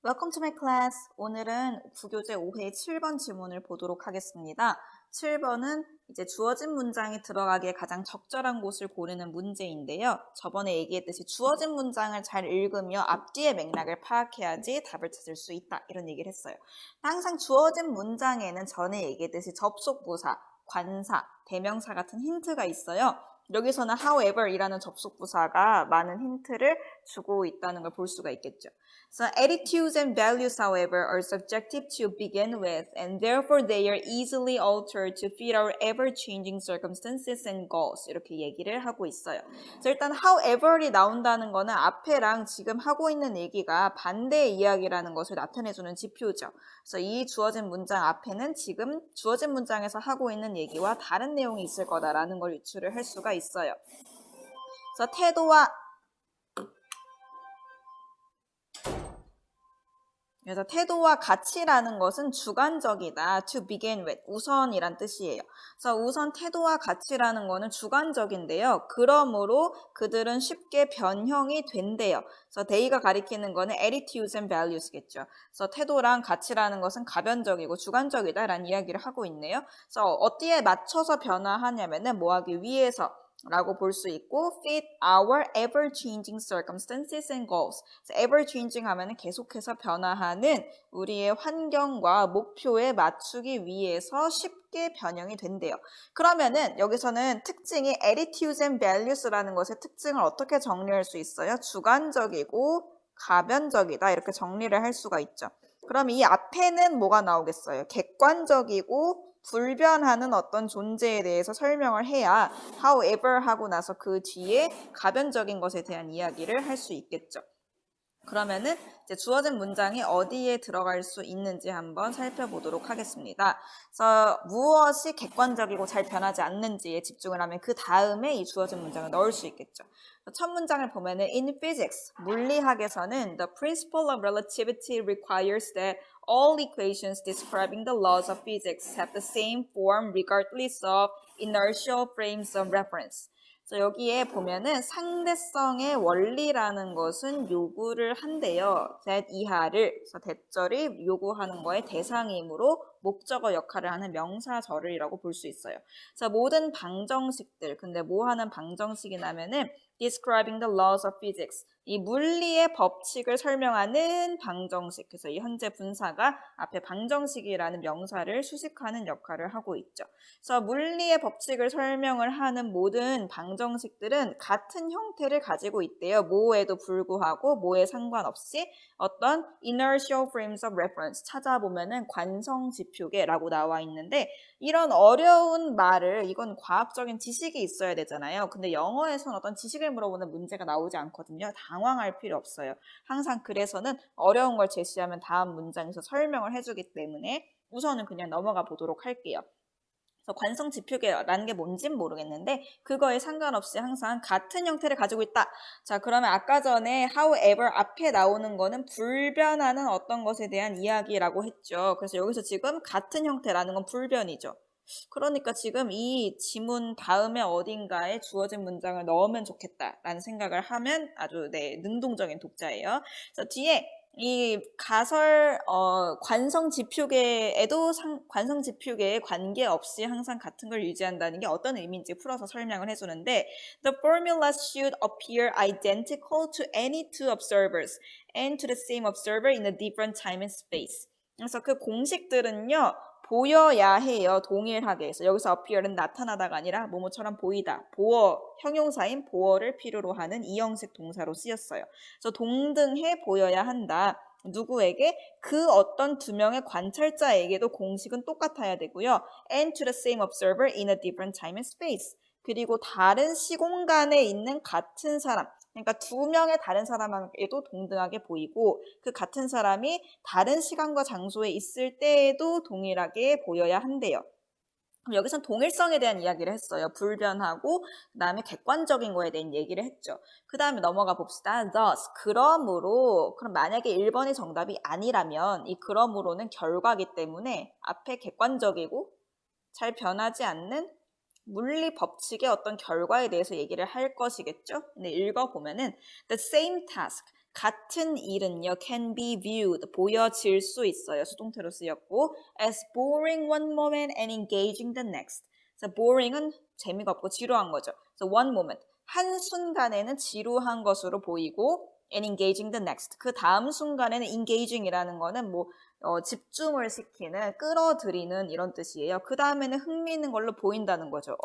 Welcome to my class. 오늘은 구교재 5회 7번 지문을 보도록 하겠습니다. 7번은 이제 주어진 문장이 들어가기에 가장 적절한 곳을 고르는 문제인데요. 저번에 얘기했듯이 주어진 문장을 잘 읽으며 앞뒤의 맥락을 파악해야지 답을 찾을 수 있다. 이런 얘기를 했어요. 항상 주어진 문장에는 전에 얘기했듯이 접속부사, 관사, 대명사 같은 힌트가 있어요. 여기서는 however 이라는 접속부사가 많은 힌트를 주고 있다는 걸 볼 수가 있겠죠. So attitudes and values, however, are subjective to begin with, and therefore they are easily altered to fit our ever-changing circumstances and goals. 이렇게 얘기를 하고 있어요. 그래서 일단 however이 나온다는 거는 앞에랑 지금 하고 있는 얘기가 반대의 이야기라는 것을 나타내주는 지표죠. 그래서 이 주어진 문장 앞에는 지금 주어진 문장에서 하고 있는 얘기와 다른 내용이 있을 거다라는 걸 유추를 할 수가 있어요. 그래서 태도와 가치라는 것은 주관적이다. To begin with. 우선이란 뜻이에요. 그래서 우선 태도와 가치라는 거는 주관적인데요. 그러므로 그들은 쉽게 변형이 된대요. 그래서 they가 가리키는 거는 attitudes and values겠죠. 그래서 태도랑 가치라는 것은 가변적이고 주관적이다라는 이야기를 하고 있네요. 그래서 어디에 맞춰서 변화하냐면은 뭐하기 위해서 라고 볼 수 있고 fit our ever-changing circumstances and goals. ever-changing 하면은 계속해서 변화하는 우리의 환경과 목표에 맞추기 위해서 쉽게 변형이 된대요. 그러면은 여기서는 특징이 attitudes and values라는 것의 특징을 어떻게 정리할 수 있어요? 주관적이고 가변적이다 이렇게 정리를 할 수가 있죠. 그럼 이 앞에는 뭐가 나오겠어요? 객관적이고 불변하는 어떤 존재에 대해서 설명을 해야 however 하고 나서 그 뒤에 가변적인 것에 대한 이야기를 할 수 있겠죠. 그러면은 이제 주어진 문장이 어디에 들어갈 수 있는지 한번 살펴보도록 하겠습니다. 그래서 무엇이 객관적이고 잘 변하지 않는지에 집중을 하면 그 다음에 이 주어진 문장을 넣을 수 있겠죠. 첫 문장을 보면은 in physics, 물리학에서는 the principle of relativity requires that all equations describing the laws of physics have the same form regardless of inertial frames of reference. 그래서 여기에 보면은 상대성의 원리라는 것은 요구를 한대요. that 이하를, 그래서 that절이 요구하는 거의 대상이므로 목적어 역할을 하는 명사절이라고 볼 수 있어요. 그래서 모든 방정식들, 근데 뭐 하는 방정식이냐면은 describing the laws of physics, 이 물리의 법칙을 설명하는 방정식, 그래서 이 현재 분사가 앞에 방정식이라는 명사를 수식하는 역할을 하고 있죠. 그래서 물리의 법칙을 설명을 하는 모든 방정식들은 같은 형태를 가지고 있대요. 뭐에도 불구하고 뭐에 상관없이 어떤 inertial frames of reference 찾아보면은 관성지표계라고 나와 있는데 이런 어려운 말을 이건 과학적인 지식이 있어야 되잖아요. 근데 영어에서는 어떤 지식을 물어보는 문제가 나오지 않거든요. 당황할 필요 없어요. 항상 그래서는 어려운 걸 제시하면 다음 문장에서 설명을 해주기 때문에 우선은 그냥 넘어가 보도록 할게요. 그래서 관성지표계라는 게 뭔진 모르겠는데 그거에 상관없이 항상 같은 형태를 가지고 있다. 자, 그러면 아까 전에 however 앞에 나오는 거는 불변하는 어떤 것에 대한 이야기라고 했죠. 그래서 여기서 지금 같은 형태라는 건 불변이죠. 그러니까 지금 이 지문 다음에 어딘가에 주어진 문장을 넣으면 좋겠다라는 생각을 하면 아주 능동적인 독자예요. 그래서 뒤에 이 가설 관성지표계에도 관성지표계에 관계없이 항상 같은 걸 유지한다는 게 어떤 의미인지 풀어서 설명을 해주는데 The formulas should appear identical to any two observers and to the same observer in a different time and space. 그래서 그 공식들은요. 보여야 해요. 동일하게. 그래서 여기서 appear은 나타나다가 아니라 뭐뭐처럼 보이다. 보어, 형용사인 보어를 필요로 하는 이형식 동사로 쓰였어요. 그래서 동등해 보여야 한다. 누구에게? 그 어떤 두 명의 관찰자에게도 공식은 똑같아야 되고요. And to the same observer in a different time and space. 그리고 다른 시공간에 있는 같은 사람. 그러니까 두 명의 다른 사람에게도 동등하게 보이고 그 같은 사람이 다른 시간과 장소에 있을 때에도 동일하게 보여야 한대요. 그럼 여기선 동일성에 대한 이야기를 했어요. 불변하고 그다음에 객관적인 거에 대한 얘기를 했죠. 그 다음에 넘어가 봅시다. thus, 그러므로 그럼 만약에 1번이 정답이 아니라면 이 그러므로는 결과기 때문에 앞에 객관적이고 잘 변하지 않는 물리 법칙의 어떤 결과에 대해서 얘기를 할 것이겠죠. 근데 읽어보면은 the same task, 같은 일은요, can be viewed, 보여질 수 있어요. 수동태로 쓰였고, as boring one moment and engaging the next. 그래서 boring은 재미가 없고 지루한 거죠. 그래서 one moment, 한순간에는 지루한 것으로 보이고, and engaging the next. 그 다음 순간에는 engaging이라는 거는 집중을 시키는, 끌어들이는 이런 뜻이에요. 그 다음에는 흥미있는 걸로 보인다는 거죠.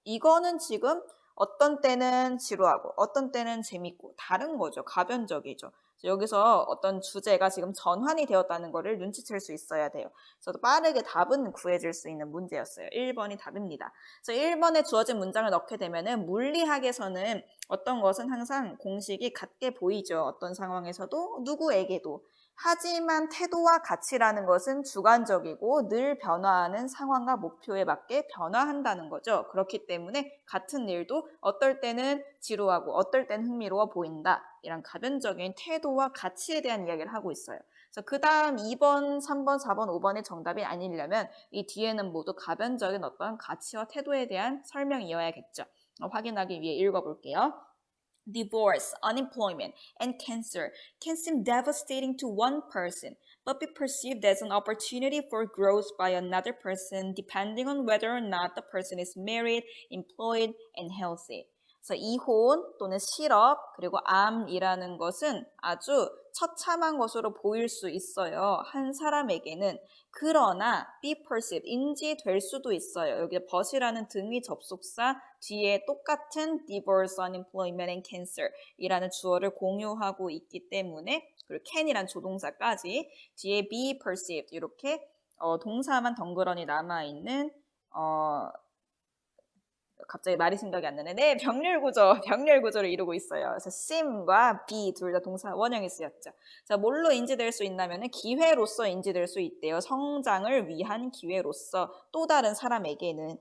이거는 지금 어떤 때는 지루하고 어떤 때는 재밌고 다른 거죠. 가변적이죠. 여기서 어떤 주제가 지금 전환이 되었다는 거를 눈치챌 수 있어야 돼요. 그래서 빠르게 답은 구해질 수 있는 문제였어요. 1번이 답입니다. 그래서 1번에 주어진 문장을 넣게 되면은 물리학에서는 어떤 것은 항상 공식이 같게 보이죠. 어떤 상황에서도 누구에게도. 하지만 태도와 가치라는 것은 주관적이고 늘 변화하는 상황과 목표에 맞게 변화한다는 거죠. 그렇기 때문에 같은 일도 어떨 때는 지루하고 어떨 때는 흥미로워 보인다. 이런 가변적인 태도와 가치에 대한 이야기를 하고 있어요. 그래서 그 다음 2번, 3번, 4번, 5번의 정답이 아니려면 이 뒤에는 모두 가변적인 어떤 가치와 태도에 대한 설명이어야겠죠. 확인하기 위해 읽어볼게요. Divorce, unemployment, and cancer can seem devastating to one person, but be perceived as an opportunity for growth by another person, depending on whether or not the person is married, employed, and healthy. 그래서 이혼 또는 실업 그리고 암이라는 것은 아주 처참한 것으로 보일 수 있어요. 한 사람에게는. 그러나 be perceived, 인지될 수도 있어요. 여기 but이라는 등위 접속사 뒤에 똑같은 divorce, unemployment, and cancer 이라는 주어를 공유하고 있기 때문에 그리고 can이란 조동사까지 뒤에 be perceived 이렇게 동사만 덩그러니 남아있는 갑자기 말이 생각이 안 나네. 네, 병렬 구조를 이루고 있어요. 그래서 seem과 be 둘 다 동사 원형이 쓰였죠. 자, 뭘로 인지될 수 있냐면은 기회로서 인지될 수 있대요. 성장을 위한 기회로서 또 다른 사람에게는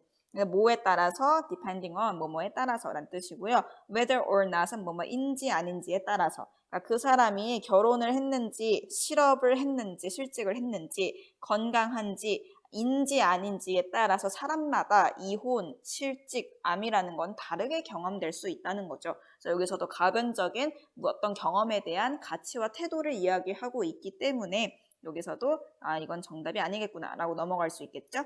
뭐에 따라서 depending on 뭐뭐에 따라서란 뜻이고요. whether or not은 뭐뭐인지 아닌지에 따라서 그러니까 그 사람이 결혼을 했는지 실업을 했는지 실직을 했는지 건강한지 인지 아닌지에 따라서 사람마다 이혼, 실직, 암이라는 건 다르게 경험될 수 있다는 거죠. 그래서 여기서도 가변적인 어떤 경험에 대한 가치와 태도를 이야기하고 있기 때문에 여기서도 이건 정답이 아니겠구나 라고 넘어갈 수 있겠죠.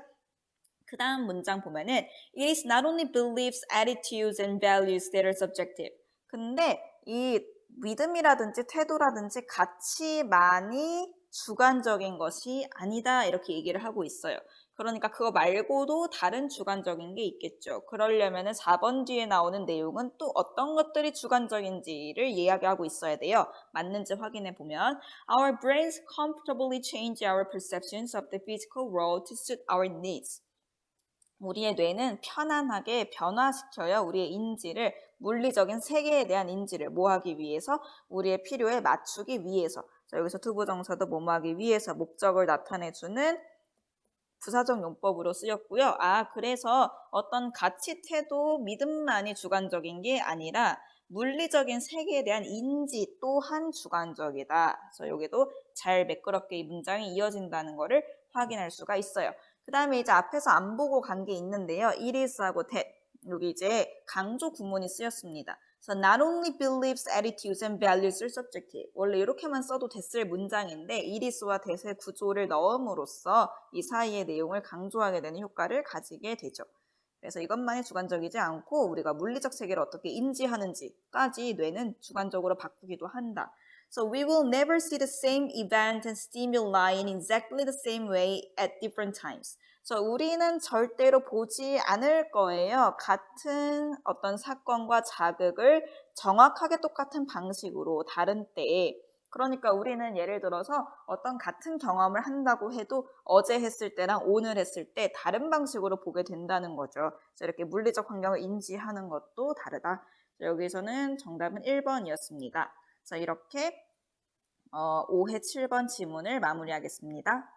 그 다음 문장 보면은 It is not only beliefs, attitudes, and values that are subjective. 근데 이 믿음이라든지 태도라든지 가치만이 주관적인 것이 아니다 이렇게 얘기를 하고 있어요. 그러니까 그거 말고도 다른 주관적인 게 있겠죠. 그러려면 4번 뒤에 나오는 내용은 또 어떤 것들이 주관적인지를 이야기하고 있어야 돼요. 맞는지 확인해 보면 Our brains comfortably change our perceptions of the physical world to suit our needs. 우리의 뇌는 편안하게 변화시켜요. 우리의 인지를 물리적인 세계에 대한 인지를 뭐하기 위해서 우리의 필요에 맞추기 위해서 자, 여기서 투부정사도 뭐뭐하기 위해서 목적을 나타내주는 부사적 용법으로 쓰였고요. 그래서 어떤 가치, 태도, 믿음만이 주관적인 게 아니라 물리적인 세계에 대한 인지 또한 주관적이다. 그래서 여기도 잘 매끄럽게 이 문장이 이어진다는 것을 확인할 수가 있어요. 그 다음에 이제 앞에서 안 보고 간 게 있는데요. it is하고 that 여기 이제 강조 구문이 쓰였습니다. 그래서 not only beliefs, attitudes, and values are subjective. 원래 이렇게만 써도 됐을 문장인데 it is와 that의 구조를 넣음으로써 이 사이의 내용을 강조하게 되는 효과를 가지게 되죠. 그래서 이것만이 주관적이지 않고 우리가 물리적 세계를 어떻게 인지하는지까지 뇌는 주관적으로 바꾸기도 한다. So we will never see the same event and stimuli in exactly the same way at different times. So 우리는 절대로 보지 않을 거예요. 같은 어떤 사건과 자극을 정확하게 똑같은 방식으로 다른 때에. 그러니까 우리는 예를 들어서 어떤 같은 경험을 한다고 해도 어제 했을 때랑 오늘 했을 때 다른 방식으로 보게 된다는 거죠. 그래서 이렇게 물리적 환경을 인지하는 것도 다르다. 여기서는 정답은 1번이었습니다. 자, 이렇게 5회 7번 지문을 마무리하겠습니다.